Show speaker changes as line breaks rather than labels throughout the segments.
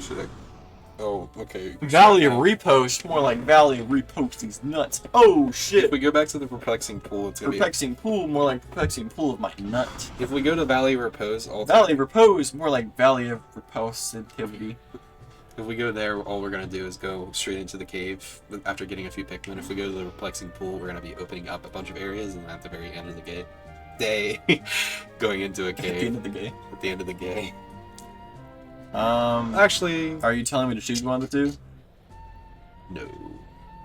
should I? Oh, okay.
Valley of Repost, more like Valley of Repost these nuts. Oh shit!
If we go back to the perplexing pool, it's gonna
Perplexing pool, more like perplexing pool of my nut.
If we go to Valley of Repose,
Valley of Repose, more like Valley of Repositivity.
If we go there, all we're gonna do is go straight into the cave after getting a few Pikmin. If we go to the perplexing pool, we're gonna be opening up a bunch of areas, and at the very end of the day, going into a cave.
At the end of the game.
At the end of the game.
Actually, are you telling me to choose one of the two?
No.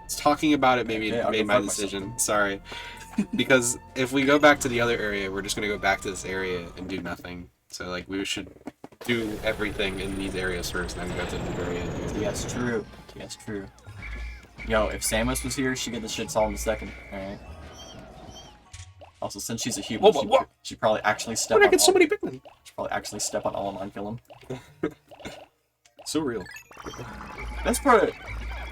It's talking about it maybe made my decision. Myself. Sorry. Because if we go back to the other area, we're just gonna go back to this area and do nothing. So like we should do everything in these areas first, and then go to the new area.
Yes, true. Yes, true. Yo, if Samus was here, she'd get the shit solved in a second. Alright. Also, since she's a human, she'd probably actually step on.
I get so many Pikmin?
She'd probably actually step on all of them and kill him.
So real.
That's probably.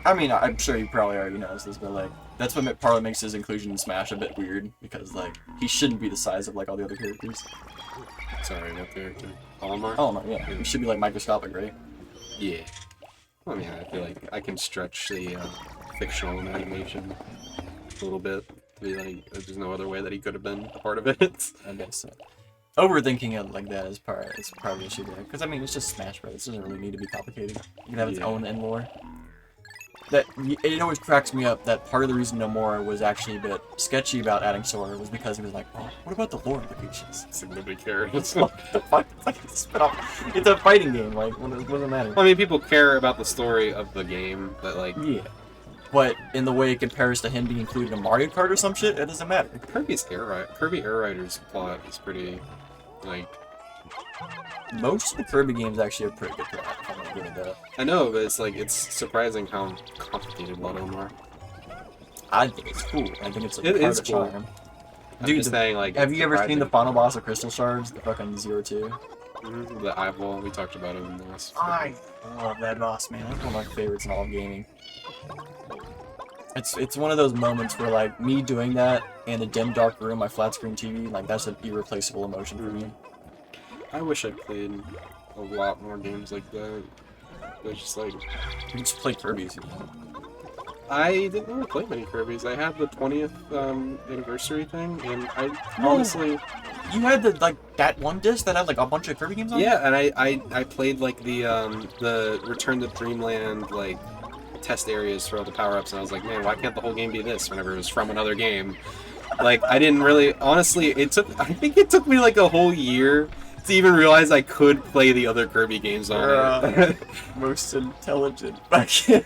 I mean, I'm sure you probably already knows this, but like, that's what probably makes his inclusion in Smash a bit weird, because like, he shouldn't be the size of like all the other characters.
Sorry, what character? Olimar?
Olimar, yeah. He should be like microscopic, right?
Yeah. I mean, I feel like I can stretch the fictional imagination a little bit to be like, there's no other way that he could have been a part of it.
I guess so. Overthinking it like that is part of the issue there, because I mean, it's just Smash Bros. It doesn't really need to be complicated. It can have its own end lore. That it always cracks me up that part of the reason Nomura was actually a bit sketchy about adding Sora was because he was like, "Oh, what about the lore implications?"
It's like nobody cares.
What the fuck? It's like it's a fighting game. Like, what does it matter?
I mean, people care about the story of the game, but like,
yeah. But in the way it compares to him being included in Mario Kart or some shit, it doesn't matter.
Kirby Air Rider's plot is pretty, like.
Most of the Kirby games actually have pretty good plot, if I'm gonna give it that.
I know, but it's like, it's surprising how complicated a lot of them are. I
think it's cool. I think it's like
part
of
the
cool.
Charm.
Dude,
saying, like,
have you ever seen the final boss of Crystal Shards, the fucking 0-2?
Mm-hmm. The eyeball, we talked about it in the last.
I love that boss, man. That's one of my favorites in all of gaming. It's one of those moments where, like, me doing that in a dim, dark room, my flat screen TV, like, that's an irreplaceable emotion for me.
I wish I played a lot more games like that. It's just like...
You just play Kirby's, you know?
I didn't really play many Kirby's. I had the 20th anniversary thing, and I honestly...
You had the, like, that one disc that had, like, a bunch of Kirby games on it?
Yeah, and I played, like, the Return to Dreamland, like, test areas for all the power-ups, and I was like, man, why can't the whole game be this whenever it was from another game? Like, I didn't really... Honestly, I think it took me, like, a whole year to even realize I could play the other Kirby games on it.
Most intelligent fucking...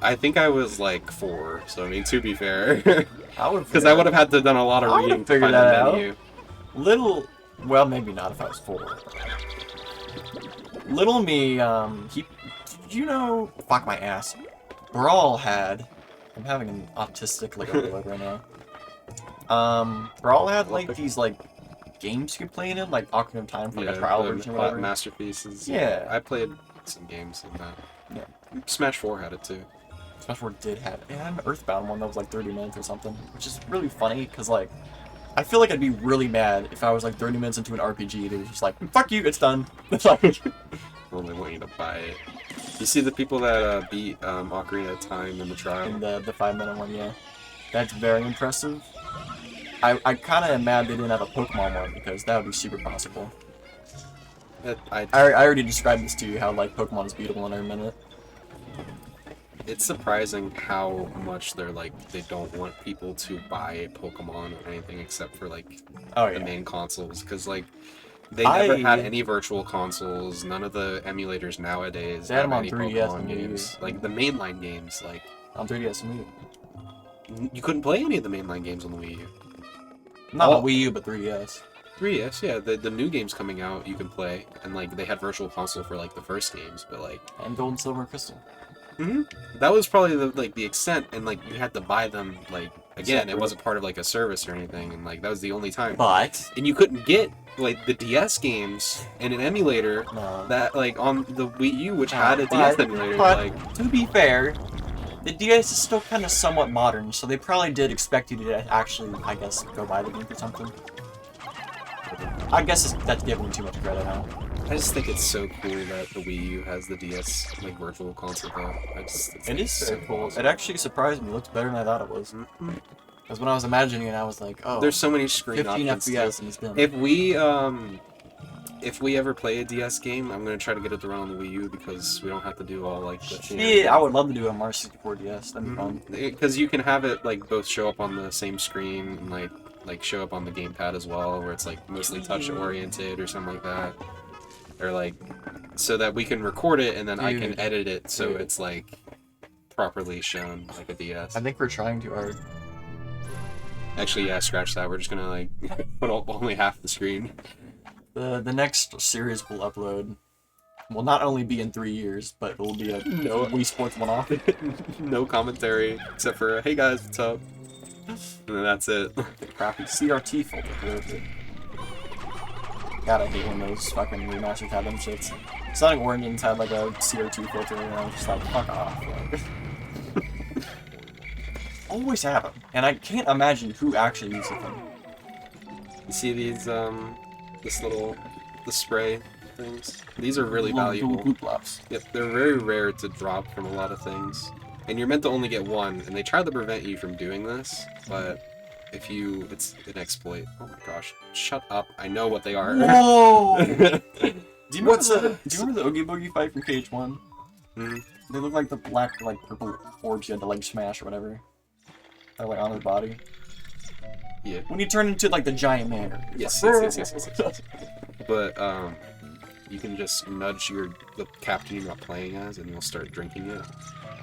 I think I was like 4, so I mean, to be fair. Because I would have had to have done a lot of reading to find the menu.
Little... Well, maybe not if I was 4. Little me, did you know... Fuck my ass. Brawl had... I'm having an autistic, like, overload right now. Brawl had, like, these, like, games you could play in it, like Ocarina of Time for like a trial version or whatever.
Masterpieces.
Yeah.
I played some games in that.
Yeah.
Smash 4 had it too.
Smash 4 did have it. It had an Earthbound one that was like 30 minutes or something, which is really funny because like, I feel like I'd be really mad if I was like 30 minutes into an RPG and it was just like, fuck you, it's done. Like,
well, they want you to buy it. You see the people that beat Ocarina of Time in the trial?
In the 5-minute one, yeah. That's very impressive. I kind of am mad they didn't have a Pokemon one, because that would be super possible. I already described this to you, how, like, Pokemon is beatable in every minute.
It's surprising how much they're, like, they don't want people to buy Pokemon or anything except for, like, the main consoles, because, like, they never had any virtual consoles, none of the emulators nowadays have any Pokemon games. Like, the mainline games, like...
On 3DS and Wii U.
You couldn't play any of the mainline games on the Wii U.
Not on Wii U, but 3DS.
3DS, yeah. The new games coming out, you can play. And, like, they had Virtual Console for, like, the first games, but, like...
And Gold and Silver and Crystal.
Mm-hmm. That was probably, the extent, and, like, you had to buy them, like... Again, it wasn't part of, like, a service or anything, and, like, that was the only time.
But...
And you couldn't get, like, the DS games in an emulator that, like, on the Wii U, which had a DS emulator, like...
To be fair... The DS is still kind of somewhat modern, so they probably did expect you to actually, I guess, go buy the game or something. I guess that's giving too much credit now.
I just think it's so cool that the Wii U has the DS like virtual console though.
It is so cool.
awesome.
It actually surprised me. It looks better than I thought it was. Because when I was imagining it, I was like, oh,
there's so many screen
15
options.
FPS and it's done.
If we ever play a DS game, I'm gonna try to get it to run on the Wii U because we don't have to do all like the
Yeah, I would love to do a Mario 64 DS. That'd be fun.
Because you can have it like both show up on the same screen and like show up on the gamepad as well, where it's like mostly touch oriented or something like that, or like so that we can record it and then I can edit it so it's like properly shown like a DS.
I think we're trying too hard.
Actually, yeah, scratch that. We're just gonna like put up only half the screen.
The next series we'll upload will not only be in 3 years, but it will be a Wii Sports one-off.
No commentary except for hey guys, what's up? And then that's it.
Crappy CRT filter. God, I hate when those fucking remasters have them shits. Sonic Origins had like a CRT filter, and I was just like, fuck off. Like, always have them, and I can't imagine who actually uses them.
You see these the spray things? These are really valuable. Yep, they're very rare to drop from a lot of things. And you're meant to only get one, and they try to prevent you from doing this, but if you... it's an exploit. Oh my gosh. Shut up. I know what they are.
Whoa! Do you remember the Oogie Boogie fight from KH1?
Mm-hmm.
They look like the black, like, purple orbs you had to, like, smash or whatever. They're, like, on his body.
Yeah.
When you turn into, like, the giant man.
Yes. But, you can just nudge the captain you're not playing as, and you'll start drinking it.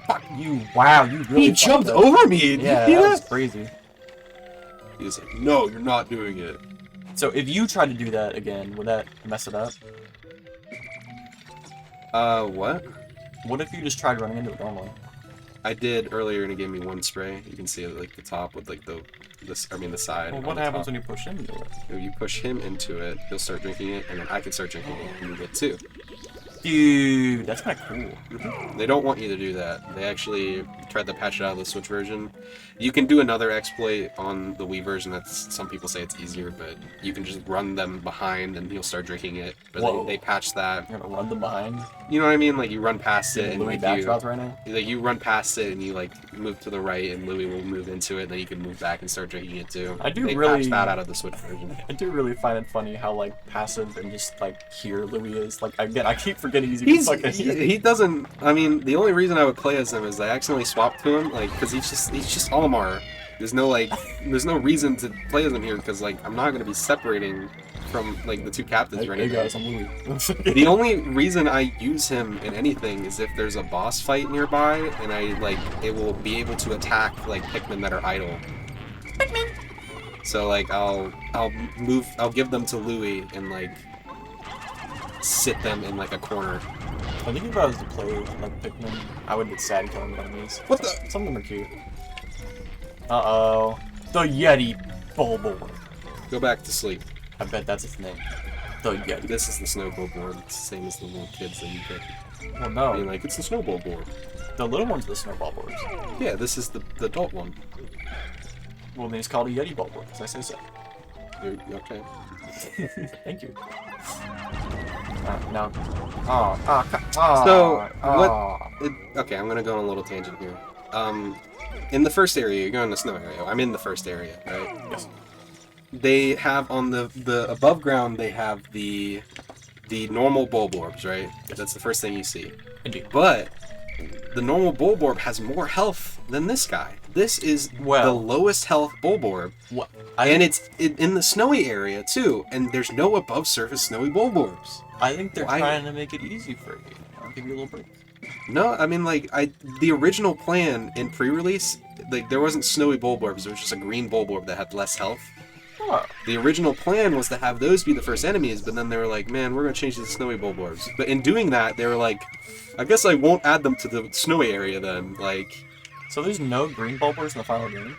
Fuck you! Wow, you really.
He jumped over me.
Yeah, that was crazy.
He was like, "No, you're not doing it."
So if you tried to do that again, would that mess it up?
What?
What if you just tried running into it normally?
I did earlier, and it gave me one spray. You can see it like the top with like the side.
Well, what happens when you push him into it?
If you push him into it, he'll start drinking it, and then I can start drinking it and move it too.
Dude, that's kind of cool.
They don't want you to do that. They actually tried to patch it out of the Switch version. You can do another exploit on the Wii version. That's some people say it's easier, but you can just run them behind and he'll start drinking it. But they patched that.
You're gonna run them behind?
You know what I mean? Like you run past it and like you run past it and you like move to the right and Louie will move into it and then you can move back and start drinking it too. They patched that out of the Switch version.
I do really find it funny how like passive and just like here Louie is. Like again, I keep forgetting
he doesn't. I mean, the only reason I would play as him is I accidentally swapped to him, like, because he's just Olimar. There's no reason to play as him here because like I'm not gonna be separating from like the two captains or anything.
Hey guys, I'm Louie.
The only reason I use him in anything is if there's a boss fight nearby and it will be able to attack like Pikmin that are idle. Pikmin. So like I'll give them to Louie and like sit them in like a corner.
I think if I was to play like Pikmin, I would get sad killing enemies.
What the?
Some of them are cute. Uh-oh. The Yeti Bulbor.
Go back to sleep.
I bet that's its name. The Yeti.
This is the snowball board. It's the same as the little kids that you pick.
Well, no.
I mean, like, it's the snowball board.
The little one's the snowball boards.
Yeah, this is the adult one.
Well, then it's called a Yeti ball board, because I say so.
Okay.
Thank you.
Okay, I'm gonna go on a little tangent here. In the first area, you're going to the snow area. I'm in the first area, right?
Yes.
They have on the above ground. They have the normal Bulborbs, right? That's the first thing you see.
Indeed.
But the normal Bulborb has more health than this guy. This is the lowest health Bulborb.
What?
And it's in the snowy area too, and there's no above surface snowy Bulborbs.
I think they're trying to make it easy for you. I'll give you a little break.
No, I mean like the original plan in pre-release, like there wasn't snowy Bulborbs. There was just a green Bulborb that had less health.
Oh.
The original plan was to have those be the first enemies, but then they were like, man, we're gonna change these to snowy Bulborbs. But in doing that, they were like, I guess I won't add them to the snowy area then. Like.
So there's no green Bulborbs in the final game?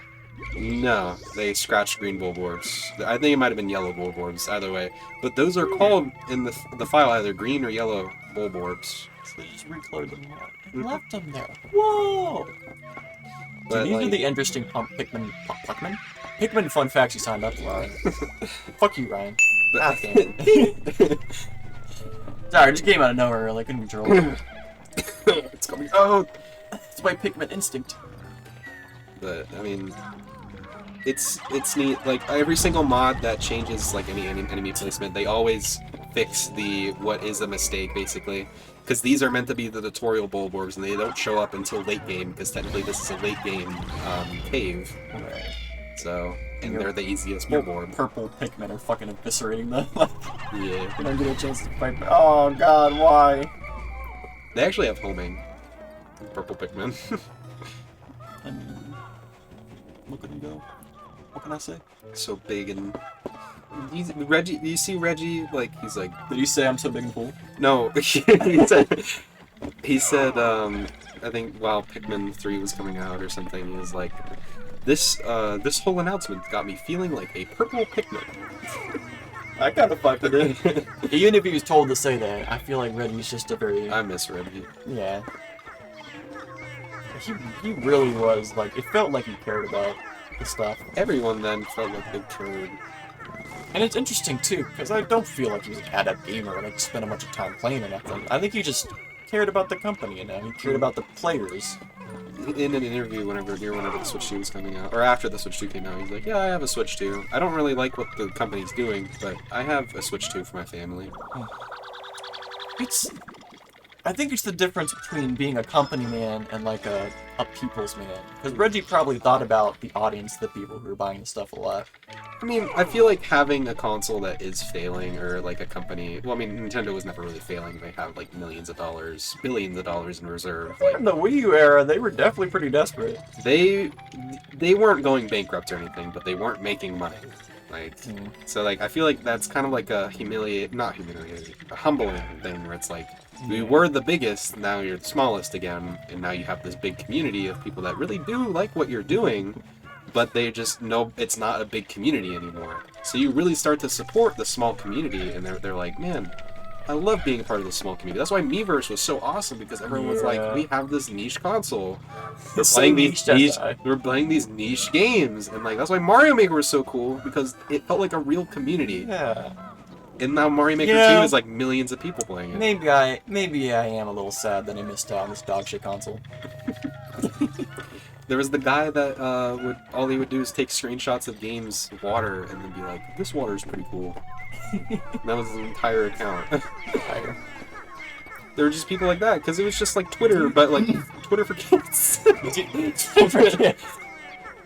No, they scratched green Bulborbs. I think it might have been yellow Bulborbs, either way. But those are called in the file either green or yellow Bulborbs.
So they just recolored them and left them there. Whoa! So these are the interesting Pikmin fun facts you signed up for. Fuck you, Ryan. Sorry, it just came out of nowhere. Really, couldn't control it.
It's coming out.
It's my Pikmin instinct.
But I mean, it's neat. Like every single mod that changes like any enemy placement, they always fix the what is a mistake basically. Because these are meant to be the tutorial Bulborbs, and they don't show up until late game. Because technically, this is a late game cave.
Right.
So, and they're the easiest Bulborb.
Purple Pikmin are fucking eviscerating them.
Yeah.
They don't get a chance to fight. Oh god, why?
They actually have homing. Purple Pikmin.
I mean, look at him go. What can I say?
So big and Reggie. Do you see Reggie? Like he's like.
Did you say I'm so big and cool?
No, he said. I think while Pikmin 3 was coming out or something, he was like, this whole announcement got me feeling like a purple Pikmin.
I kind of fucked with it. Even if he was told to say that, I feel like Reggie's just a very.
I miss Reggie.
Yeah. He really was like. It felt like he cared about the stuff.
Everyone then felt like they cared.
And it's interesting too, because I don't feel like he was an adept gamer and like spent a bunch of time playing or nothing. I think he just cared about the company, you know. He cared about the players.
In an interview whenever the Switch 2 was coming out, or after the Switch 2 came out, he's like, yeah, I have a Switch 2. I don't really like what the company's doing, but I have a Switch 2 for my family.
I think it's the difference between being a company man and like a people's man. Because Reggie probably thought about the audience, the people who are buying the stuff a lot.
I mean, I feel like having a console that is failing, or like a company. Well, I mean, Nintendo was never really failing. They have like millions of dollars, billions of dollars in reserve. Like,
in the Wii U era, they were definitely pretty desperate.
They weren't going bankrupt or anything, but they weren't making money. Like, so like I feel like that's kind of like a humbling thing where it's like we were the biggest, now you're the smallest again, and now you have this big community of people that really do like what you're doing, but they just know it's not a big community anymore. So you really start to support the small community, and they're like, man, I love being a part of the small community. That's why Miiverse was so awesome, because everyone was like, we have this niche console. We're playing these niche games, and like that's why Mario Maker was so cool, because it felt like a real community.
Yeah.
And now Mario Maker 2 is like millions of people playing it.
Maybe I am a little sad that I missed out on this dog shit console.
There was the guy that all he would do is take screenshots of games, water, and then be like, this water is pretty cool. That was his entire account. There were just people like that, because it was just like Twitter, but like Twitter for kids.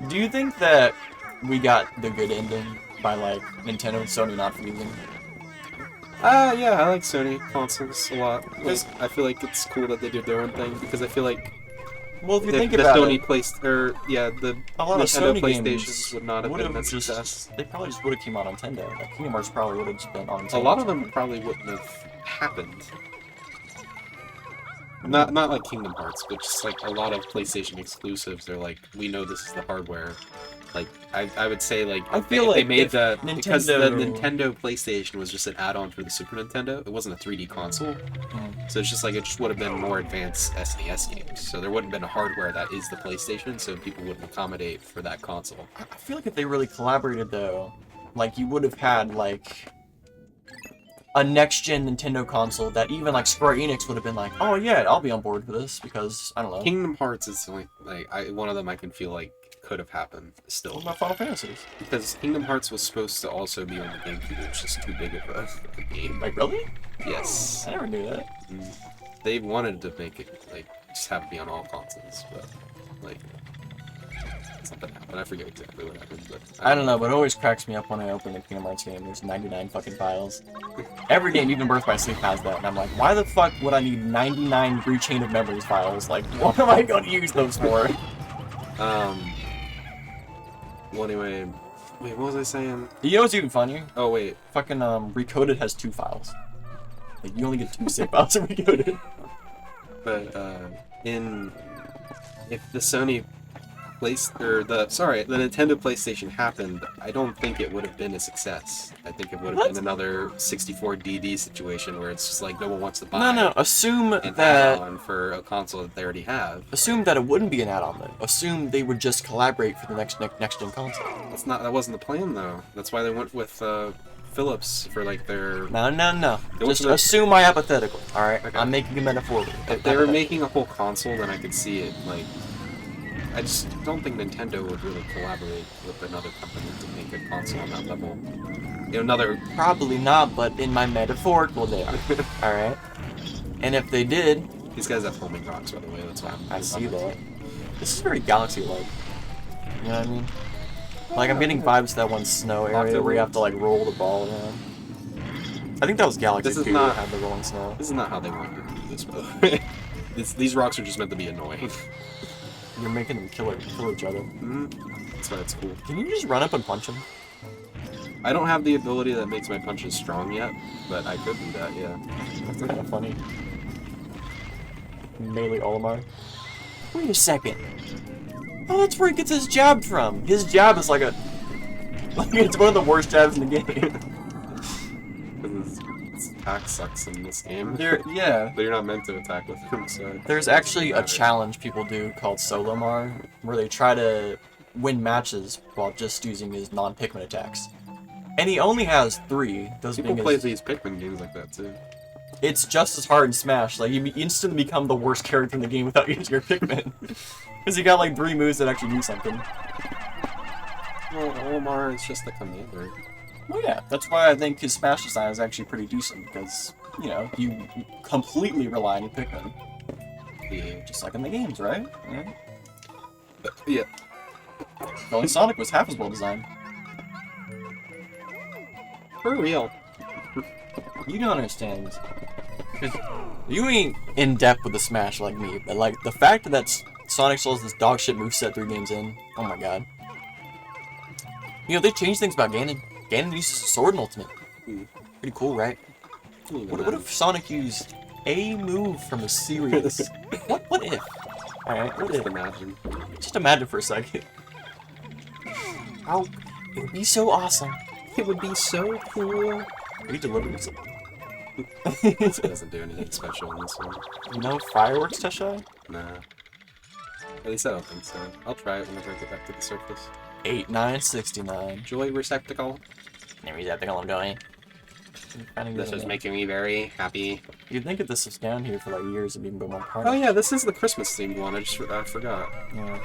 Do you think that we got the good ending by like Nintendo and Sony not feuding?
Yeah, I like Sony consoles a lot. Like, I feel like it's cool that they did their own thing, because I feel like
well, if you think about
Sony
it,
the
a lot
Nintendo
of Sony
PlayStations would not have been a
just,
success.
they probably just would have came out on Nintendo. Like Kingdom Hearts probably would have just been on Nintendo.
A lot of them probably wouldn't have happened. Not like Kingdom Hearts, but just like a lot of PlayStation exclusives. They're like, we know this is the hardware. Like I would say like
I feel like
they made because the
Nintendo
Nintendo PlayStation was just an add-on for the Super Nintendo. It wasn't a 3D console, so it's just like it just would have been more advanced SNES games. So there wouldn't have been a hardware that is the PlayStation, so people wouldn't accommodate for that console.
I feel like if they really collaborated though, like you would have had like a next-gen Nintendo console that even like Square Enix would have been like, oh yeah, I'll be on board for this, because I don't know.
Kingdom Hearts is the only one of them I can feel like could have happened still.
What about Final Fantasies?
Because Kingdom Hearts was supposed to also be on the GameCube, which is just too big of a game.
Like really?
Yes.
I never knew that.
They wanted to make it like just have it be on all consoles, but like something happened. I forget exactly what happened, but
I don't know, but it always cracks me up when I open a Kingdom Hearts game. There's 99 fucking files. Every game, even Birth by Sleep, has that, and I'm like, why the fuck would I need 99 Rechain of Memories files? Like, what am I going to use those for?
Well, anyway, wait, what was I saying?
You know what's even funnier?
Oh wait,
fucking Recoded has 2 files. Like, you only get 2 save files in Recoded.
But if the Sony the Nintendo PlayStation happened, I don't think it would have been a success. I think it would have been another 64DD situation where it's just like no one wants to buy.
No, assume
an
that
add-on for a console that they already have.
Assume that it wouldn't be an add-on then. Assume they would just collaborate for the next gen console.
That wasn't the plan though. That's why they went with Phillips for like their.
No. Just assume my hypothetical. All right. Okay. I'm making a metaphor.
If they were making a whole console, then I could see it. Like, I just don't think Nintendo would really collaborate with another company to make a console on that level.
Probably not, but in my metaphorical, they are. All right. And if they did,
these guys have homing rocks, by the way. That's why
I see that. This is very Galaxy-like. You know what I mean? Like, I'm getting vibes to that one snow area where you have to, like, roll the ball around. I think that was Galaxy 2 that had the rolling snow.
This is not how they want you to do this, though. These rocks are just meant to be annoying.
You're making them kill each other.
That's why it's cool.
Can you just run up and punch them?
I don't have the ability that makes my punches strong yet, but I could do that, yeah.
That's kind of funny. Melee Olimar. Wait a second. Oh, that's where he gets his jab from. His jab is like a... it's one of the worst jabs in the game.
Because his attack sucks in this game.
Yeah.
But you're not meant to attack with him, so...
There's actually a challenge people do called Solomar, where they try to win matches while just using his non-Pikmin attacks. And he only has 3.
People play these Pikmin games like that, too.
It's just as hard in Smash. Like, you instantly become the worst character in the game without using your Pikmin. Because you got, like, 3 moves that actually do something.
Well, Olimar is just the commander.
Well, yeah. That's why I think his Smash design is actually pretty decent. Because, you know, you completely rely on your Pikmin.
Yeah.
Just like in the games, right? Yeah.
Yeah.
Only Sonic was half as well designed.
For real.
You don't understand. You ain't in depth with the Smash like me, but like the fact that Sonic still has this dog shit moveset 3 games in, oh my god. You know, they changed things about Ganon. Ganon uses a sword in Ultimate. Pretty cool, right? What if Sonic used a move from a series? What if? Alright, what if?
Imagine.
Just imagine for a second. Oh, it would be so awesome.
It would be so cool.
Are you delivering something?
It doesn't do anything special in this one.
You know fireworks, Tesha?
Nah. At least I don't think so. I'll try it whenever I get back to the surface.
8969.
Joy receptacle.
Receptacle, I'm going.
This is making me very happy.
You'd think if this was down here for like years, it'd be more party.
Oh yeah, this is the Christmas themed one. I forgot.
Yeah.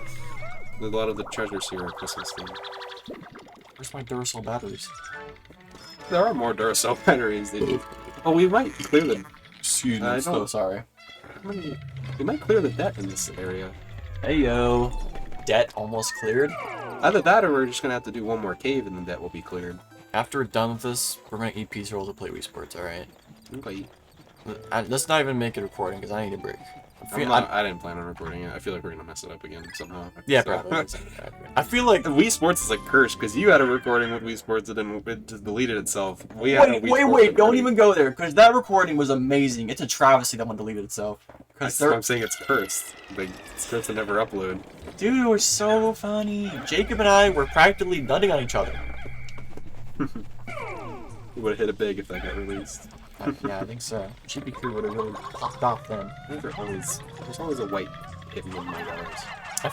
A lot of the treasures here are Christmas themed.
Where's my Duracell batteries?
There are more Duracell batteries. Oh, we might clear them.
Excuse me, I'm so sorry.
We might clear the debt in this area.
Hey yo. Debt almost cleared?
Either that or we're just gonna have to do one more cave and the debt will be cleared.
After we're done with this, we're gonna eat pizza rolls to play Wii Sports, alright?
Okay.
Let's not even make it recording, because I need a break.
I didn't plan on recording it. I feel like we're gonna mess it up again somehow.
Yeah, probably. I feel like
Wii Sports is like cursed because you had a recording with Wii Sports and then it just deleted itself.
Wait! Don't even go there because that recording was amazing. It's a travesty that one deleted itself.
I'm saying it's cursed. Like it's cursed to never upload.
Dude, it was so funny. Jacob and I were practically nutting on each other.
We would have hit it big if that got released.
Yeah, I think so. GP Crew would have really popped off then.
There's always a white hidden in my eyes.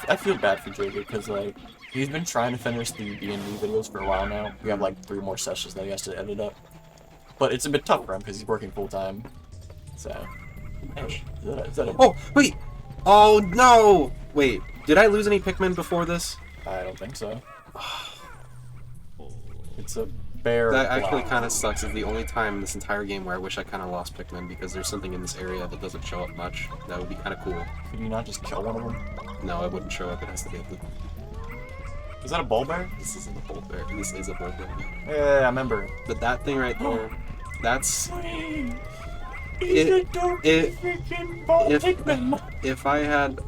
I feel bad for Jacob because like he's been trying to finish the D&D videos for a while now. We have like 3 more sessions that he has to edit up, but it's a bit tough for him because he's working full time. So, hey, is that a...
Oh wait! Oh no! Wait, did I lose any Pikmin before this?
I don't think so. It's a bear.
That actually kind of sucks. It's the only time in this entire game where I wish I kind of lost Pikmin because there's something in this area that doesn't show up much. That would be kind of cool.
Could you not just kill one of them?
No, it wouldn't show up. It has to be at the...
Is that a bull bear?
This isn't a bull bear. This is a bull bear.
Yeah, I remember.
But that thing right there, that's... If I had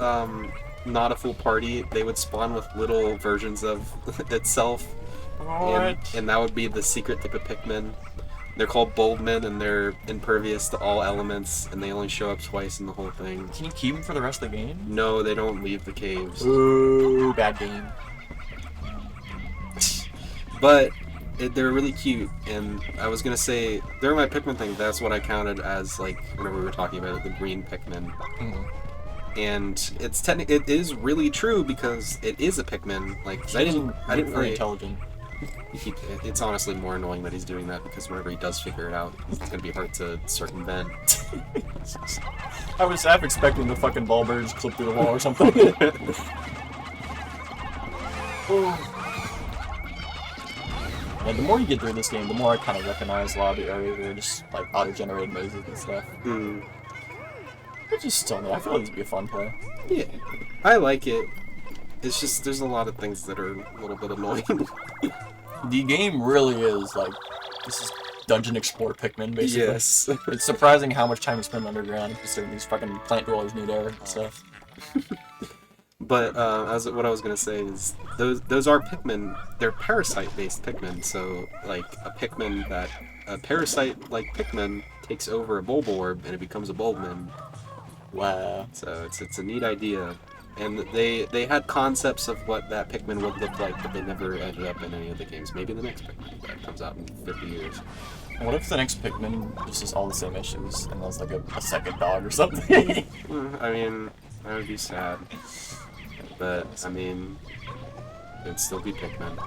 not a full party, they would spawn with little versions of itself. And that would be the secret type of Pikmin. They're called Boldmen, and they're impervious to all elements, and they only show up twice in the whole thing.
Can you keep them for the rest of the game?
No, they don't leave the caves.
Ooh, bad game.
But they're really cute, and I was gonna say, during my Pikmin thing, that's what I counted as, like, whenever we were talking about it, the green Pikmin. And it is really true because it is a Pikmin. Like, I didn't
very
play...
intelligent.
It's honestly more annoying that he's doing that because whenever he does figure it out, it's gonna be hard to circumvent.
I was half expecting the fucking ball bear to just clip through the wall or something. Yeah, the more you get through this game, the more I kind of recognize a lot of the areas that are just like auto-generated mazes and stuff. Which is still new. I feel like this would be a fun play.
Yeah, I like it. It's just there's a lot of things that are a little bit annoying.
The game really is like this is Dungeon Explorer Pikmin, basically.
Yes.
It's surprising how much time you spend underground considering these fucking plant dwellers need air and stuff.
But what I was gonna say is those are Pikmin. They're parasite-based Pikmin. So like a parasite like Pikmin takes over a Bulborb and it becomes a Bulbmin.
Wow.
So it's a neat idea. And they had concepts of what that Pikmin would look like, but they never ended up in any of the games. Maybe the next Pikmin that comes out in 50 years.
What if the next Pikmin just is all the same issues and there's like a second dog or something?
I mean, that would be sad. But, I mean, it'd still be Pikmin.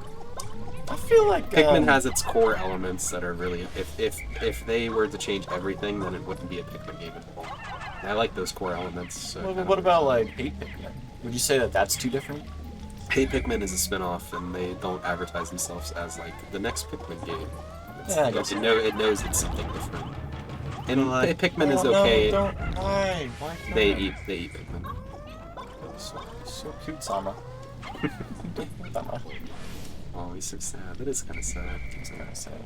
I feel like
Pikmin has its core elements that are really... If they were to change everything, then it wouldn't be a Pikmin game at all. And I like those core elements. So
what about, like, Hate Pikmin? Would you say that that's too different?
Hate Pikmin is a spin-off, and they don't advertise themselves as, like, the next Pikmin game. It knows it's something different. And like, Pikmin is okay.
No, why?
They eat Pikmin.
So cute, Sama.
Oh, he's so sad. That is kind of sad. It's kind of sad.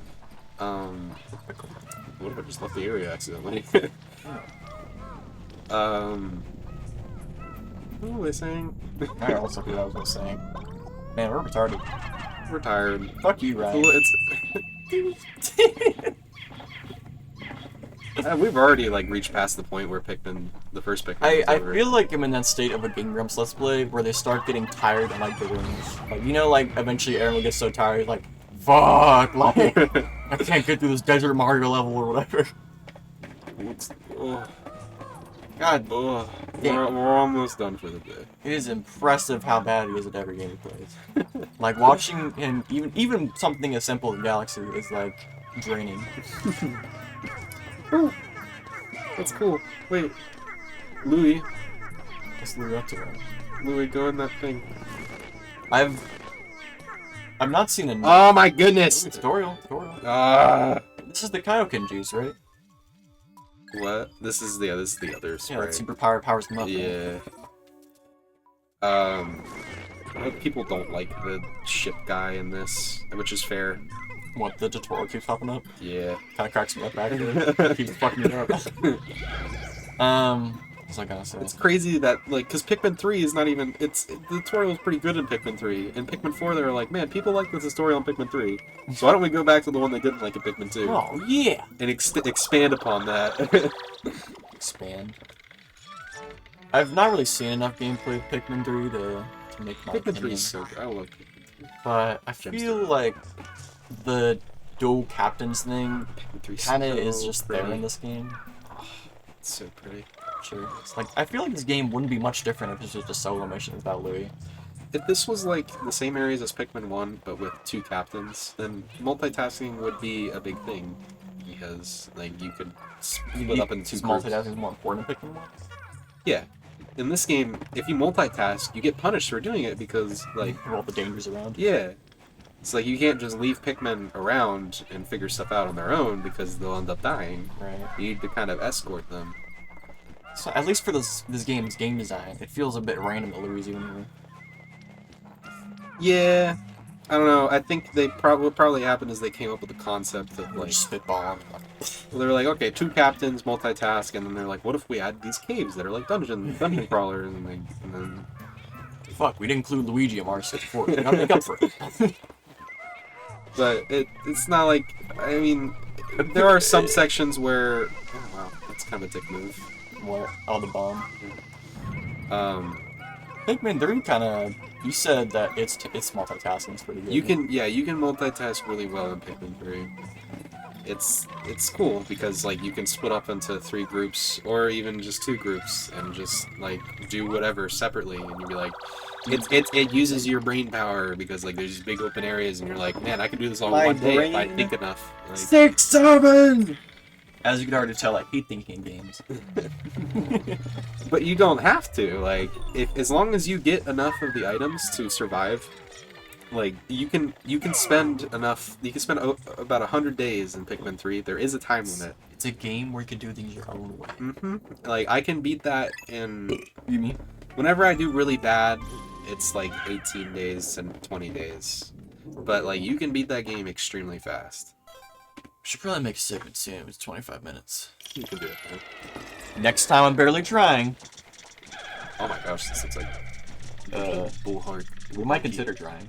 What if I just left the area accidentally? What were they saying?
I also forgot what I was gonna say. Man, we're retarded.
We're tired.
Fuck you, Ryan.
We've already like reached past the point where the first Pikmin.
I feel like I'm in that state of a Game Grumps Let's Play where they start getting tired and like the rings. Like like eventually Aaron will get so tired like, fuck, like I can't get through this Desert Mario level or whatever. God,
we're almost done for the day.
It is impressive how bad he is at every game he plays. Like watching him, even something as simple as Galaxy is like draining.
Oh, that's cool. Wait, Louis.
What's Louis up to?
Louis, go in that thing.
I've not seen a.
Oh my goodness!
Tutorial. This is the Kaioken juice, right?
What? This is the other spray.
Yeah, that superpower powers them up.
Yeah. People don't like the ship guy in this, which is fair.
What, the tutorial keeps popping up?
Yeah.
Kinda cracks me up back there. Keeps fucking me up. What was I gonna say?
It's crazy that, like, because Pikmin 3 is not even... the tutorial is pretty good in Pikmin 3. In Pikmin 4, they were like, man, people like the tutorial in Pikmin 3. So why don't we go back to the one they didn't like in Pikmin 2?
Oh, yeah!
And expand upon that.
Expand. I've not really seen enough gameplay of Pikmin 3 to make my
Pikmin
opinion.
3 is so good. I love Pikmin 3.
But I feel like the dual captains thing kind of is just there in this game.
Oh, it's so pretty.
Sure. It's like, I feel like this game wouldn't be much different if it was just a solo mission without Louis.
If this was like the same areas as Pikmin 1, but with 2 captains, then multitasking would be a big thing. Because, like, you could split up into 2 groups.
Multitasking is more important in Pikmin 1?
Yeah. In this game, if you multitask, you get punished for doing it because, like...
all the dangers around.
Yeah. It's like you can't just leave Pikmin around and figure stuff out on their own because they'll end up dying.
Right.
You need to kind of escort them.
So at least for this game's game design, it feels a bit random that Louis even here.
Yeah. I don't know. I think what probably happened is they came up with the concept of like
spitball.
Well, they're like, okay, 2 captains multitask, and then they're like, what if we add these caves that are like dungeon crawlers, and then
fuck, we didn't include Luigi in Mario 64. We gotta make up for it.
But it's not like, I mean, there are some sections where, oh wow, that's kind of a dick move.
What? Oh, the bomb. Pikmin 3 kind of. You said that it's multitasking is pretty good.
You can multitask really well in Pikmin 3. it's cool because like you can split up into 3 groups or even just 2 groups and just like do whatever separately, and you'd be like, it uses your brain power because like there's these big open areas and you're like, man, I can do this all in one day if I think enough. Like,
6, 7. As you can already tell, I hate thinking games.
But you don't have to. Like, as long as you get enough of the items to survive, like you can spend enough. You can spend about 100 days in Pikmin 3. There is a time limit.
It's a game where you can do things your own way.
Like I can beat that in.
You mean?
Whenever I do really bad, it's like 18 days and 20 days. But like you can beat that game extremely fast.
Should probably make a segment soon. It's 25 minutes.
You can do it, man.
Next time, I'm barely trying.
Oh my gosh, this looks like bull hard.
We might consider trying.